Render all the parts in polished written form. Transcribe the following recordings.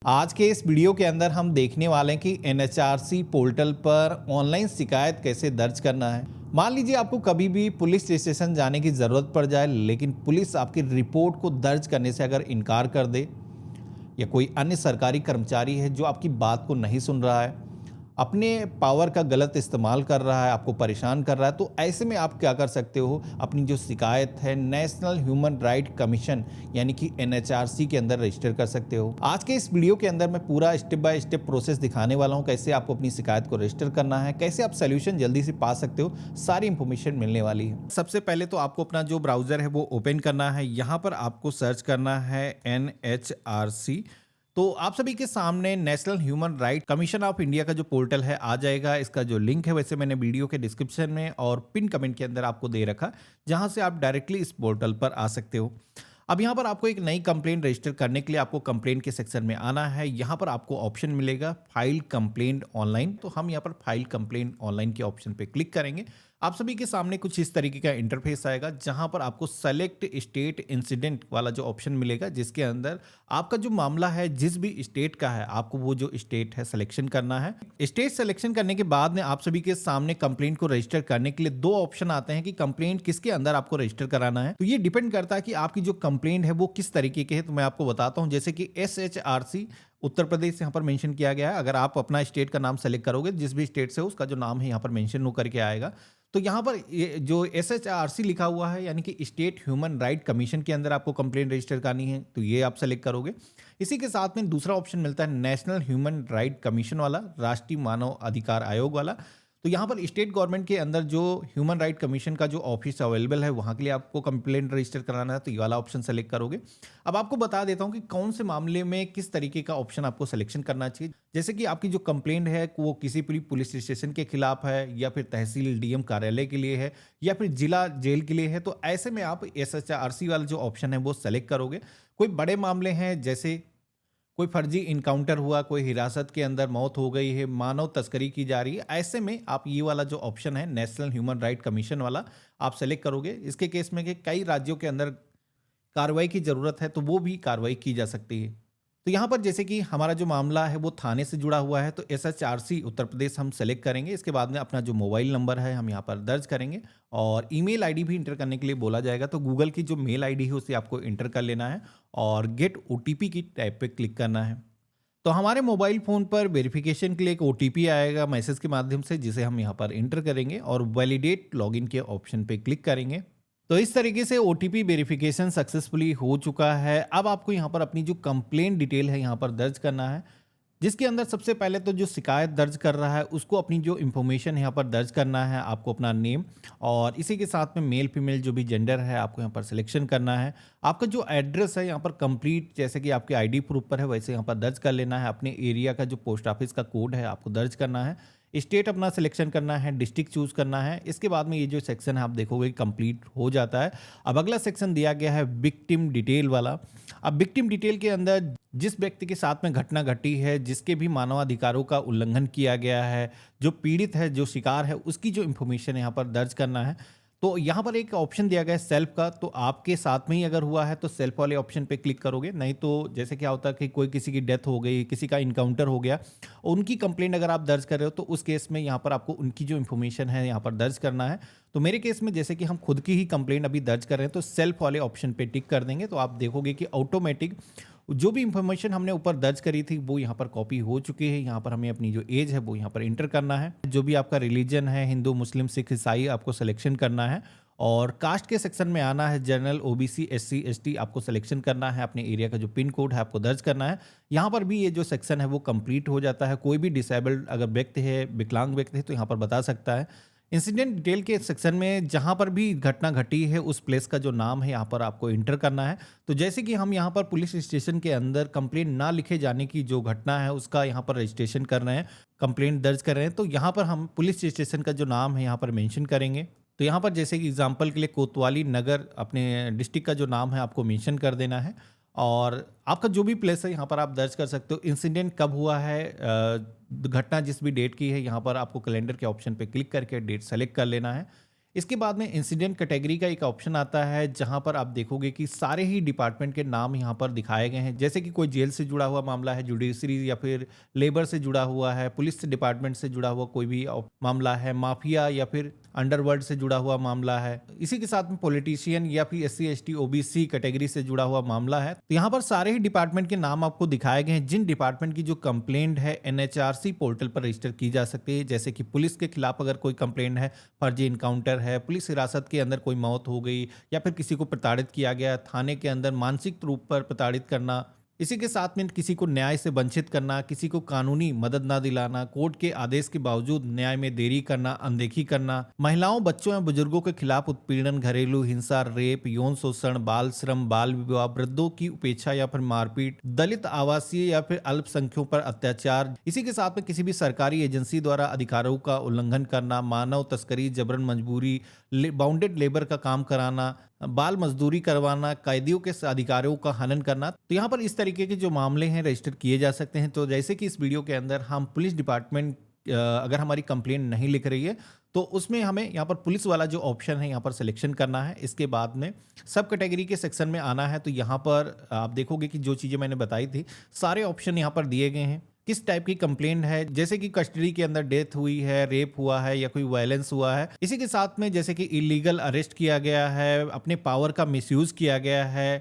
आज के इस वीडियो के अंदर हम देखने वाले हैं कि एनएचआरसी पोर्टल पर ऑनलाइन शिकायत कैसे दर्ज करना है। मान लीजिए आपको कभी भी पुलिस स्टेशन जाने की ज़रूरत पड़ जाए, लेकिन पुलिस आपकी रिपोर्ट को दर्ज करने से अगर इनकार कर दे, या कोई अन्य सरकारी कर्मचारी है जो आपकी बात को नहीं सुन रहा है, अपने पावर का गलत इस्तेमाल कर रहा है, आपको परेशान कर रहा है, तो ऐसे में आप क्या कर सकते हो, अपनी जो शिकायत है नेशनल ह्यूमन राइट कमीशन यानी कि एनएचआरसी के अंदर रजिस्टर कर सकते हो। आज के इस वीडियो के अंदर मैं पूरा स्टेप बाय स्टेप प्रोसेस दिखाने वाला हूं, कैसे आपको अपनी शिकायत को रजिस्टर करना है, कैसे आप सोल्यूशन जल्दी से पा सकते हो, सारी इंफॉर्मेशन मिलने वाली है। सबसे पहले तो आपको अपना जो ब्राउजर है वो ओपन करना है। यहाँ पर आपको सर्च करना है एनएचआरसी। तो आप सभी के सामने national human right commission of India का जो पोर्टल है आ जाएगा। इसका जो लिंक है वैसे मैंने वीडियो के डिस्क्रिप्शन में और पिन कमेंट के अंदर आपको दे रखा, जहां से आप डायरेक्टली इस पोर्टल पर आ सकते हो। अब यहाँ पर आपको एक नई कंप्लेंट रजिस्टर करने के लिए आपको कंप्लेंट के सेक्शन में आना है। यहाँ पर आपको ऑप्शन मिलेगा फाइल कंप्लेंट ऑनलाइन, तो हम यहाँ पर फाइल कंप्लेंट ऑनलाइन के ऑप्शन पे क्लिक करेंगे। आप सभी के सामने कुछ इस तरीके का इंटरफेस आएगा, जहां पर आपको सेलेक्ट स्टेट इंसिडेंट वाला जो ऑप्शन मिलेगा, जिसके अंदर आपका जो मामला है जिस भी स्टेट का है, आपको वो जो स्टेट है सिलेक्शन करना है। स्टेट सिलेक्शन करने के बाद में आप सभी के सामने कंप्लेंट को रजिस्टर करने के लिए दो ऑप्शन आते हैं कि कंप्लेंट किसके अंदर आपको रजिस्टर कराना है। तो ये डिपेंड करता है कि आपकी जो कंप्लेंट है वो किस तरीके की है। तो मैं आपको बताता हूँ, जैसे कि SHRC उत्तर प्रदेश यहाँ पर मेंशन किया गया है। अगर आप अपना स्टेट का नाम सेलेक्ट करोगे, जिस भी स्टेट से हो उसका जो नाम है यहाँ पर मेंशन होकर के आएगा। तो यहाँ पर ये जो SHRC लिखा हुआ है यानी कि स्टेट ह्यूमन राइट कमीशन के अंदर आपको कंप्लेंट रजिस्टर करनी है, तो ये आप सेलेक्ट करोगे। इसी के साथ में दूसरा ऑप्शन मिलता है नेशनल ह्यूमन राइट कमीशन वाला, राष्ट्रीय मानव अधिकार आयोग वाला। तो यहाँ पर स्टेट गवर्नमेंट के अंदर जो ह्यूमन राइट कमीशन का जो ऑफिस अवेलेबल है, वहाँ के लिए आपको कंप्लेंट रजिस्टर कराना है, तो ये वाला ऑप्शन सेलेक्ट करोगे। अब आपको बता देता हूँ कि कौन से मामले में किस तरीके का ऑप्शन आपको सिलेक्शन करना चाहिए। जैसे कि आपकी जो कंप्लेंट है वो किसी भी पुलिस स्टेशन के खिलाफ है, या फिर तहसील DM कार्यालय के लिए है, या फिर जिला जेल के लिए है, तो ऐसे में आप SHRC वाला जो ऑप्शन है वो सेलेक्ट करोगे। कोई बड़े मामले हैं, जैसे कोई फर्जी इनकाउंटर हुआ, कोई हिरासत के अंदर मौत हो गई है, मानव तस्करी की जा रही है, ऐसे में आप ये वाला जो ऑप्शन है नेशनल ह्यूमन राइट कमीशन वाला आप सेलेक्ट करोगे। इसके केस में कि कई राज्यों के अंदर कार्रवाई की ज़रूरत है, तो वो भी कार्रवाई की जा सकती है। तो यहाँ पर जैसे कि हमारा जो मामला है वो थाने से जुड़ा हुआ है, तो SHRC उत्तर प्रदेश हम सेलेक्ट करेंगे। इसके बाद में अपना जो मोबाइल नंबर है हम यहाँ पर दर्ज करेंगे, और ईमेल आईडी भी इंटर करने के लिए बोला जाएगा। तो गूगल की जो मेल आईडी है उसे आपको इंटर कर लेना है और गेट OTP की टैब पे क्लिक करना है। तो हमारे मोबाइल फ़ोन पर वेरिफिकेशन के लिए एक OTP आएगा मैसेज के माध्यम से, जिसे हम यहाँ पर इंटर करेंगे और वैलिडेट लॉगिन के ऑप्शन पे क्लिक करेंगे। तो इस तरीके से OTP वेरिफिकेशन सक्सेसफुली हो चुका है। अब आपको यहाँ पर अपनी जो कंप्लेंट डिटेल है यहाँ पर दर्ज करना है, जिसके अंदर सबसे पहले तो जो शिकायत दर्ज कर रहा है उसको अपनी जो इन्फॉर्मेशन यहाँ पर दर्ज करना है। आपको अपना नेम और इसी के साथ में मेल फीमेल जो भी जेंडर है आपको यहाँ पर सिलेक्शन करना है। आपका जो एड्रेस है यहाँ पर कंप्लीट, जैसे कि आपके ID प्रूफ पर है वैसे यहाँ पर दर्ज कर लेना है। अपने एरिया का जो पोस्ट ऑफिस का कोड है आपको दर्ज करना है। स्टेट अपना सिलेक्शन करना है, डिस्ट्रिक्ट चूज करना है। इसके बाद में ये जो सेक्शन है आप देखोगे कंप्लीट हो जाता है। अब अगला सेक्शन दिया गया है विक्टिम डिटेल वाला। अब विक्टिम डिटेल के अंदर जिस व्यक्ति के साथ में घटना घटी है, जिसके भी मानवाधिकारों का उल्लंघन किया गया है, जो पीड़ित है, जो शिकार है, उसकी जो इन्फॉर्मेशन यहाँ पर दर्ज करना है। तो यहाँ पर एक ऑप्शन दिया गया है सेल्फ का, तो आपके साथ में ही अगर हुआ है तो सेल्फ वाले ऑप्शन पे क्लिक करोगे। नहीं तो जैसे क्या होता है कि कोई किसी की डेथ हो गई, किसी का इनकाउंटर हो गया, उनकी कंप्लेंट अगर आप दर्ज कर रहे हो तो उस केस में यहाँ पर आपको उनकी जो इन्फॉर्मेशन है यहाँ पर दर्ज करना है। तो मेरे केस में जैसे कि हम खुद की ही कंप्लेंट अभी दर्ज कर रहे हैं, तो सेल्फ वाले ऑप्शन पे टिक कर देंगे। तो आप देखोगे कि ऑटोमेटिक जो भी इंफॉर्मेशन हमने ऊपर दर्ज करी थी वो यहाँ पर कॉपी हो चुकी है। यहाँ पर हमें अपनी जो एज है वो यहाँ पर इंटर करना है। जो भी आपका रिलीजन है, हिंदू, मुस्लिम, सिख, ईसाई, आपको सिलेक्शन करना है। और कास्ट के सेक्शन में आना है, जनरल, OBC, SC, ST आपको सिलेक्शन करना है। अपने एरिया का जो पिन कोड है आपको दर्ज करना है। यहाँ पर भी ये जो सेक्शन है वो कंप्लीट हो जाता है। कोई भी डिसेबल्ड अगर व्यक्ति है, विकलांग व्यक्ति है, तो यहाँ पर बता सकता है। इंसिडेंट डिटेल के सेक्शन में जहाँ पर भी घटना घटी है उस प्लेस का जो नाम है यहाँ पर आपको इंटर करना है। तो जैसे कि हम यहाँ पर पुलिस स्टेशन के अंदर कंप्लेंट ना लिखे जाने की जो घटना है उसका यहाँ पर रजिस्ट्रेशन कर रहे हैं, कंप्लेंट दर्ज कर रहे हैं, तो यहाँ पर हम पुलिस स्टेशन का जो नाम है यहाँ पर मेंशन करेंगे। तो यहाँ पर जैसे कि एग्जांपल के लिए कोतवाली नगर अपने डिस्ट्रिक्ट का जो नाम है आपको मेंशन कर देना है। और आपका जो भी प्लेस है यहाँ पर आप दर्ज कर सकते हो। इंसिडेंट कब हुआ है, घटना जिस भी डेट की है, यहाँ पर आपको कैलेंडर के ऑप्शन पे क्लिक करके डेट सेलेक्ट कर लेना है। इसके बाद में इंसिडेंट कैटेगरी का एक ऑप्शन आता है जहां पर आप देखोगे कि सारे ही डिपार्टमेंट के नाम यहां पर दिखाए गए हैं, जैसे कि कोई जेल से जुड़ा हुआ मामला है, जुडिशरी या फिर लेबर से जुड़ा हुआ है, पुलिस डिपार्टमेंट से जुड़ा हुआ कोई भी मामला है, माफिया या फिर अंडरवर्ल्ड से जुड़ा हुआ मामला है, इसी के साथ में पॉलिटिशियन या फिर एससी एसटी ओबीसी कैटेगरी से जुड़ा हुआ मामला है। तो यहाँ पर सारे ही डिपार्टमेंट के नाम आपको दिखाए गए हैं जिन डिपार्टमेंट की जो कंप्लेंट है एनएचआरसी पोर्टल पर रजिस्टर की जा सकती है। जैसे कि पुलिस के खिलाफ अगर कोई कंप्लेंट है, फर्जी इनकाउंटर है, पुलिस हिरासत के अंदर कोई मौत हो गई या फिर किसी को प्रताड़ित किया गया, थाने के अंदर मानसिक रूप पर प्रताड़ित करना, इसी के साथ में किसी को न्याय से वंचित करना, किसी को कानूनी मदद ना दिलाना, कोर्ट के आदेश के बावजूद न्याय में देरी करना, अनदेखी करना, महिलाओं, बच्चों या बुजुर्गों के खिलाफ उत्पीड़न, घरेलू हिंसा, रेप, यौन शोषण, बाल श्रम, बाल विवाह, वृद्धों की उपेक्षा या फिर मारपीट, दलित, आवासीय या फिर अल्पसंख्यकों पर अत्याचार, इसी के साथ में किसी भी सरकारी एजेंसी द्वारा अधिकारों का उल्लंघन करना, मानव तस्करी, जबरन मजबूरी, बाउंडेड लेबर का काम कराना, बाल मजदूरी करवाना, कैदियों के अधिकारों का हनन करना। तो यहाँ पर इस तरीके के जो मामले हैं रजिस्टर किए जा सकते हैं। तो जैसे कि इस वीडियो के अंदर हम पुलिस डिपार्टमेंट अगर हमारी कंप्लेंट नहीं लिख रही है तो उसमें हमें यहाँ पर पुलिस वाला जो ऑप्शन है यहाँ पर सिलेक्शन करना है। इसके बाद में सब कैटेगरी के सेक्शन में आना है। तो यहाँ पर आप देखोगे कि जो चीज़ें मैंने बताई थी सारे ऑप्शन यहाँ पर दिए गए हैं। किस टाइप की कंप्लेंट है, जैसे कि कस्टडी के अंदर डेथ हुई है, रेप हुआ है या कोई वायलेंस हुआ है, इसी के साथ में जैसे कि इलीगल अरेस्ट किया गया है, अपने पावर का मिसयूज किया गया है,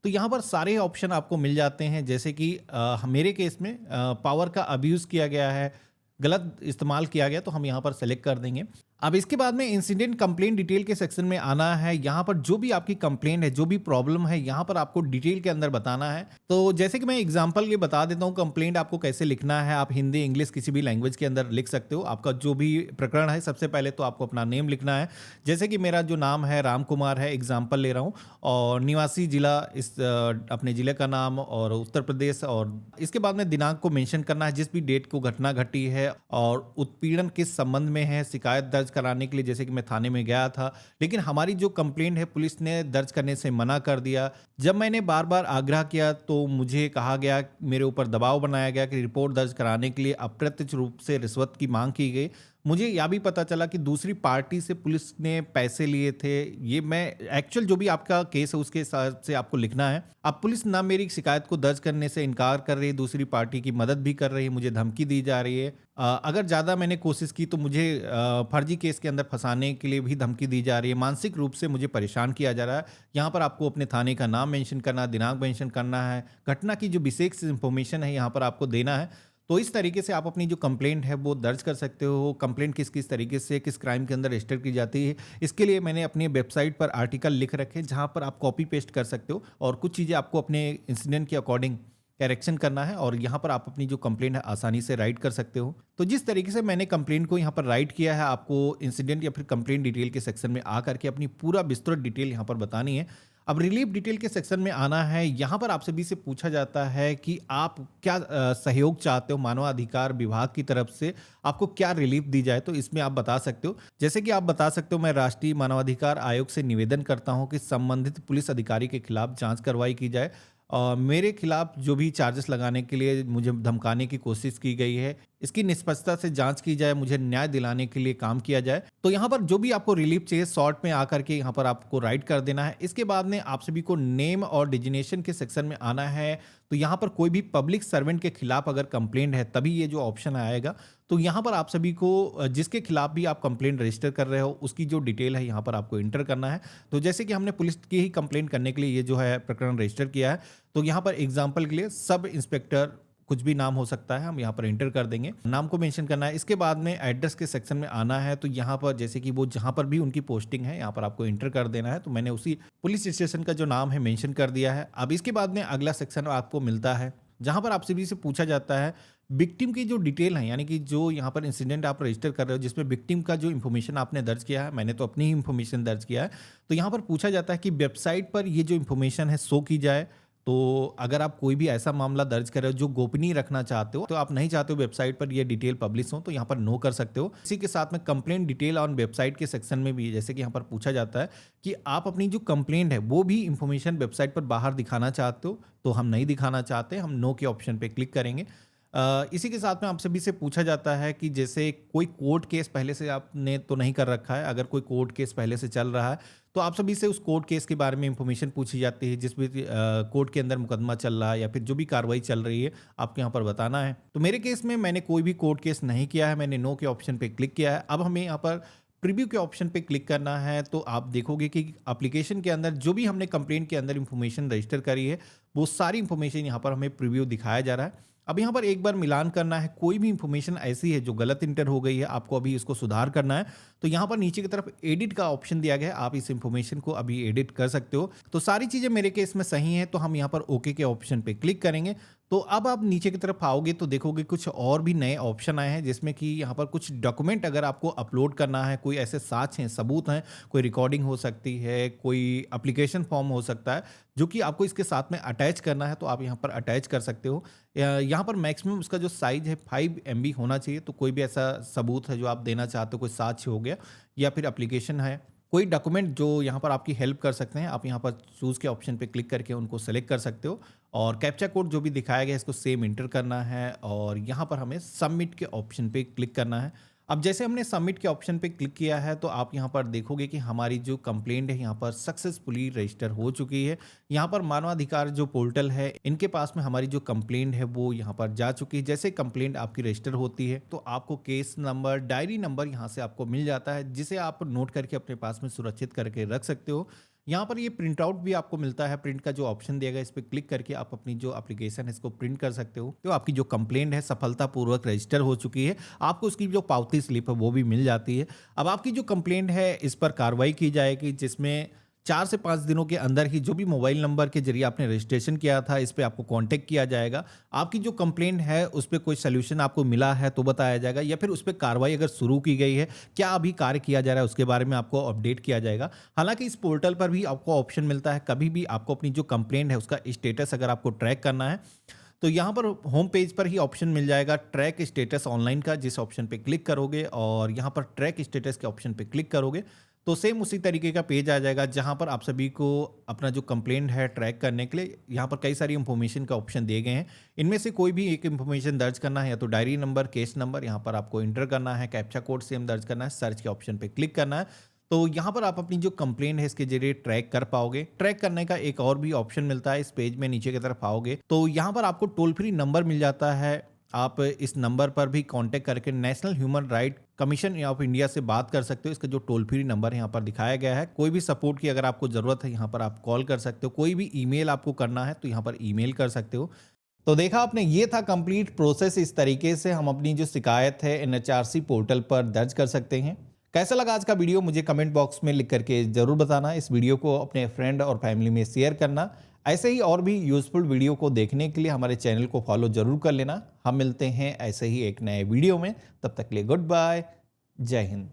तो यहाँ पर सारे ऑप्शन आपको मिल जाते हैं। जैसे कि मेरे केस में पावर का अब्यूज किया गया है, गलत इस्तेमाल किया गया, तो हम यहाँ पर सेलेक्ट कर देंगे। अब इसके बाद में इंसिडेंट कंप्लेंट डिटेल के सेक्शन में आना है। यहाँ पर जो भी आपकी कंप्लेंट है, जो भी प्रॉब्लम है, यहाँ पर आपको डिटेल के अंदर बताना है। तो जैसे कि मैं एग्जांपल ये बता देता हूँ कंप्लेंट आपको कैसे लिखना है। आप हिंदी, इंग्लिश किसी भी लैंग्वेज के अंदर लिख सकते हो। आपका जो भी प्रकरण है, सबसे पहले तो आपको अपना नेम लिखना है। जैसे कि मेरा जो नाम है राम कुमार है, एग्जाम्पल ले रहा हूँ, और निवासी जिला इस अपने जिले का नाम और उत्तर प्रदेश, और इसके बाद में दिनांक को मेंशन करना है, जिस भी डेट को घटना घटी है, और उत्पीड़न किस संबंध में है, शिकायत दर्ज कराने के लिए जैसे कि मैं थाने में गया था, लेकिन हमारी जो कंप्लेंट है पुलिस ने दर्ज करने से मना कर दिया। जब मैंने बार बार आग्रह किया तो मुझे कहा गया, मेरे ऊपर दबाव बनाया गया कि रिपोर्ट दर्ज कराने के लिए अप्रत्यक्ष रूप से रिश्वत की मांग की गई। मुझे यह भी पता चला कि दूसरी पार्टी से पुलिस ने पैसे लिए थे। ये मैं एक्चुअल जो भी आपका केस है उसके हिसाब से आपको लिखना है। अब पुलिस ना मेरी शिकायत को दर्ज करने से इनकार कर रही है, दूसरी पार्टी की मदद भी कर रही है, मुझे धमकी दी जा रही है। अगर ज़्यादा मैंने कोशिश की तो मुझे फर्जी केस के अंदर फंसाने के लिए भी धमकी दी जा रही है, मानसिक रूप से मुझे परेशान किया जा रहा है। यहाँ पर आपको अपने थाने का नाम मेंशन करना, दिनांक मेंशन करना है, घटना की जो विशेष इंफॉर्मेशन है यहाँ पर आपको देना है। तो इस तरीके से आप अपनी जो कंप्लेंट है वो दर्ज कर सकते हो। कंप्लेंट किस किस तरीके से, किस क्राइम के अंदर रजिस्टर की जाती है, इसके लिए मैंने अपनी वेबसाइट पर आर्टिकल लिख रखे हैं जहाँ पर आप कॉपी पेस्ट कर सकते हो, और कुछ चीज़ें आपको अपने इंसिडेंट के अकॉर्डिंग करेक्शन करना है, और यहाँ पर आप अपनी जो कंप्लेंट है आसानी से राइट कर सकते हो। तो जिस तरीके से मैंने कंप्लेंट को यहाँ पर राइट किया है, आपको इंसिडेंट या फिर कंप्लेंट डिटेल के सेक्शन में आ करके अपनी पूरा विस्तृत डिटेल यहाँ पर बतानी है। अब रिलीफ डिटेल के सेक्शन में आना है। यहाँ पर आपसे भी से पूछा जाता है कि आप क्या सहयोग चाहते हो, मानवाधिकार विभाग की तरफ से आपको क्या रिलीफ दी जाए, तो इसमें आप बता सकते हो। जैसे कि आप बता सकते हो, मैं राष्ट्रीय मानवाधिकार आयोग से निवेदन करता हूँ कि संबंधित पुलिस अधिकारी के खिलाफ जांच कार्रवाई की जाए, और मेरे खिलाफ जो भी चार्जेस लगाने के लिए मुझे धमकाने की कोशिश की गई है, इसकी निष्पक्षता से जांच की जाए, मुझे न्याय दिलाने के लिए काम किया जाए। तो यहाँ पर जो भी आपको रिलीफ चाहिए शॉर्ट में आकर के यहाँ पर आपको राइट कर देना है। इसके बाद में आप सभी को नेम और डिजिग्नेशन के सेक्शन में आना है। तो यहाँ पर कोई भी पब्लिक सर्वेंट के खिलाफ अगर कंप्लेंट है तभी ये जो ऑप्शन आएगा। तो यहाँ पर आप सभी को जिसके खिलाफ भी आप कंप्लेंट रजिस्टर कर रहे हो उसकी जो डिटेल है यहाँ पर आपको इंटर करना है। तो जैसे कि हमने पुलिस की ही कंप्लेंट करने के लिए ये जो है प्रकरण रजिस्टर किया है, तो यहाँ पर एग्जाम्पल के लिए सब इंस्पेक्टर कुछ भी नाम हो सकता है, हम यहाँ पर एंटर कर देंगे, नाम को मेंशन करना है। इसके बाद में एड्रेस के सेक्शन में आना है। तो यहाँ पर जैसे कि वो जहाँ पर भी उनकी पोस्टिंग है यहाँ पर आपको एंटर कर देना है। तो मैंने उसी पुलिस स्टेशन का जो नाम है मेंशन कर दिया है। अब इसके बाद में अगला सेक्शन आपको मिलता है जहाँ पर आपसे भी से पूछा जाता है विक्टिम की जो डिटेल है, यानी कि जो यहाँ पर इंसिडेंट आप रजिस्टर कर रहे हो जिसमें विक्टिम का जो इन्फॉर्मेशन आपने दर्ज किया है, मैंने तो अपनी ही इन्फॉर्मेशन दर्ज किया है। तो यहाँ पर पूछा जाता है कि वेबसाइट पर ये जो इन्फॉर्मेशन है शो की जाए। तो अगर आप कोई भी ऐसा मामला दर्ज कर रहे हो जो गोपनीय रखना चाहते हो, तो आप नहीं चाहते हो वेबसाइट पर ये डिटेल पब्लिश हो, तो यहाँ पर नो कर सकते हो। इसी के साथ में कंप्लेंट डिटेल ऑन वेबसाइट के सेक्शन में भी जैसे कि यहाँ पर पूछा जाता है कि आप अपनी जो कंप्लेंट है वो भी इंफॉर्मेशन वेबसाइट पर बाहर दिखाना चाहते हो, तो हम नहीं दिखाना चाहते, हम नो के ऑप्शन पे क्लिक करेंगे। इसी के साथ में आप सभी से पूछा जाता है कि जैसे कोई कोर्ट केस पहले से आपने तो नहीं कर रखा है, अगर कोई कोर्ट केस पहले से चल रहा है तो आप सभी से उस कोर्ट केस के बारे में इंफॉर्मेशन पूछी जाती है, जिस भी कोर्ट के अंदर मुकदमा चल रहा है या फिर जो भी कार्रवाई चल रही है आपको यहाँ पर बताना है। तो मेरे केस में मैंने कोई भी कोर्ट केस नहीं किया है, मैंने नो के ऑप्शन पे क्लिक किया है। अब हमें यहाँ पर प्रीव्यू के ऑप्शन पे क्लिक करना है, तो आप देखोगे कि एप्लीकेशन के अंदर जो भी हमने कंप्लेंट के अंदर इंफॉर्मेशन रजिस्टर करी है वो सारी इंफॉर्मेशन यहाँ पर हमें प्रीव्यू दिखाया जा रहा है। अब यहाँ पर एक बार मिलान करना है, कोई भी इंफॉर्मेशन ऐसी है जो गलत इंटर हो गई है, आपको अभी इसको सुधार करना है, तो यहाँ पर नीचे की तरफ एडिट का ऑप्शन दिया गया है, आप इस इंफॉर्मेशन को अभी एडिट कर सकते हो। तो सारी चीज़ें मेरे केस में सही हैं, तो हम यहाँ पर ओके के ऑप्शन पे क्लिक करेंगे। तो अब आप नीचे की तरफ आओगे तो देखोगे कुछ और भी नए ऑप्शन आए हैं, जिसमें कि यहाँ पर कुछ डॉक्यूमेंट अगर आपको अपलोड करना है, कोई ऐसे साक्ष्य हैं, सबूत हैं, कोई रिकॉर्डिंग हो सकती है, कोई एप्लीकेशन फॉर्म हो सकता है जो कि आपको इसके साथ में अटैच करना है, तो आप यहाँ पर अटैच कर सकते हो। यहाँ पर मैक्सिमम उसका जो साइज़ है 5 MB होना चाहिए। तो कोई भी ऐसा सबूत है जो आप देना चाहते हो, कोई साक्ष्य हो गया या फिर एप्लीकेशन है, कोई डॉक्यूमेंट जो यहाँ पर आपकी हेल्प कर सकते हैं, आप यहाँ पर चूज़ के ऑप्शन पे क्लिक करके उनको सेलेक्ट कर सकते हो। और कैप्चा कोड जो भी दिखाया गया है इसको सेम इंटर करना है और यहाँ पर हमें सबमिट के ऑप्शन पे क्लिक करना है। अब जैसे हमने सबमिट के ऑप्शन पे क्लिक किया है तो आप यहाँ पर देखोगे कि हमारी जो कंप्लेंट है यहाँ पर सक्सेसफुली रजिस्टर हो चुकी है। यहाँ पर मानवाधिकार जो पोर्टल है इनके पास में हमारी जो कंप्लेंट है वो यहाँ पर जा चुकी है। जैसे कंप्लेंट आपकी रजिस्टर होती है तो आपको केस नंबर, डायरी नंबर यहाँ से आपको मिल जाता है, जिसे आप नोट करके अपने पास में सुरक्षित करके रख सकते हो। यहाँ पर ये प्रिंट आउट भी आपको मिलता है, प्रिंट का जो ऑप्शन दिया गया इस पर क्लिक करके आप अपनी जो एप्लीकेशन है इसको प्रिंट कर सकते हो। तो आपकी जो कंप्लेंट है सफलतापूर्वक रजिस्टर हो चुकी है, आपको उसकी जो पावती स्लिप है वो भी मिल जाती है। अब आपकी जो कंप्लेंट है इस पर कार्रवाई की जाएगी, जिसमें 4 से 5 दिनों के अंदर ही जो भी मोबाइल नंबर के जरिए आपने रजिस्ट्रेशन किया था इस पे आपको कांटेक्ट किया जाएगा। आपकी जो कंप्लेंट है उस पे कोई सॉल्यूशन आपको मिला है तो बताया जाएगा, या फिर उस पे कार्रवाई अगर शुरू की गई है, क्या अभी कार्य किया जा रहा है उसके बारे में आपको अपडेट किया जाएगा। हालांकि इस पोर्टल पर भी आपको ऑप्शन मिलता है, कभी भी आपको अपनी जो कंप्लेंट है उसका स्टेटस अगर आपको ट्रैक करना है तो यहाँ पर होम पेज पर ही ऑप्शन मिल जाएगा ट्रैक स्टेटस ऑनलाइन का, जिस ऑप्शन पे क्लिक करोगे और यहाँ पर ट्रैक स्टेटस के ऑप्शन पे क्लिक करोगे तो सेम उसी तरीके का पेज आ जाएगा, जहाँ पर आप सभी को अपना जो कंप्लेंट है ट्रैक करने के लिए यहाँ पर कई सारी इंफॉर्मेशन का ऑप्शन दिए गए हैं। इनमें से कोई भी एक इंफॉर्मेशन दर्ज करना है, या तो डायरी नंबर, केस नंबर यहाँ पर आपको इंटर करना है, कैप्चा कोड सेम दर्ज करना है, सर्च के ऑप्शन पे क्लिक करना है। तो यहाँ पर आप अपनी जो कंप्लेंट है इसके जरिए ट्रैक कर पाओगे। ट्रैक करने का एक और भी ऑप्शन मिलता है, इस पेज में नीचे की तरफ आओगे तो यहाँ पर आपको टोल फ्री नंबर मिल जाता है। आप इस नंबर पर भी कांटेक्ट करके national human right commission of India से बात कर सकते हो। इसका जो टोल फ्री नंबर यहाँ पर दिखाया गया है, कोई भी सपोर्ट की अगर आपको ज़रूरत है यहाँ पर आप कॉल कर सकते हो। कोई भी ईमेल आपको करना है तो यहाँ पर ईमेल कर सकते हो। तो देखा आपने, ये था कंप्लीट प्रोसेस। इस तरीके से हम अपनी जो शिकायत है NHRC पोर्टल पर दर्ज कर सकते हैं। कैसा लगा आज का वीडियो मुझे कमेंट बॉक्स में लिख करके जरूर बताना। इस वीडियो को अपने फ्रेंड और फैमिली में शेयर करना। ऐसे ही और भी यूजफुल वीडियो को देखने के लिए हमारे चैनल को फॉलो जरूर कर लेना। हम मिलते हैं ऐसे ही एक नए वीडियो में, तब तक के लिए गुड बाय, जय हिंद।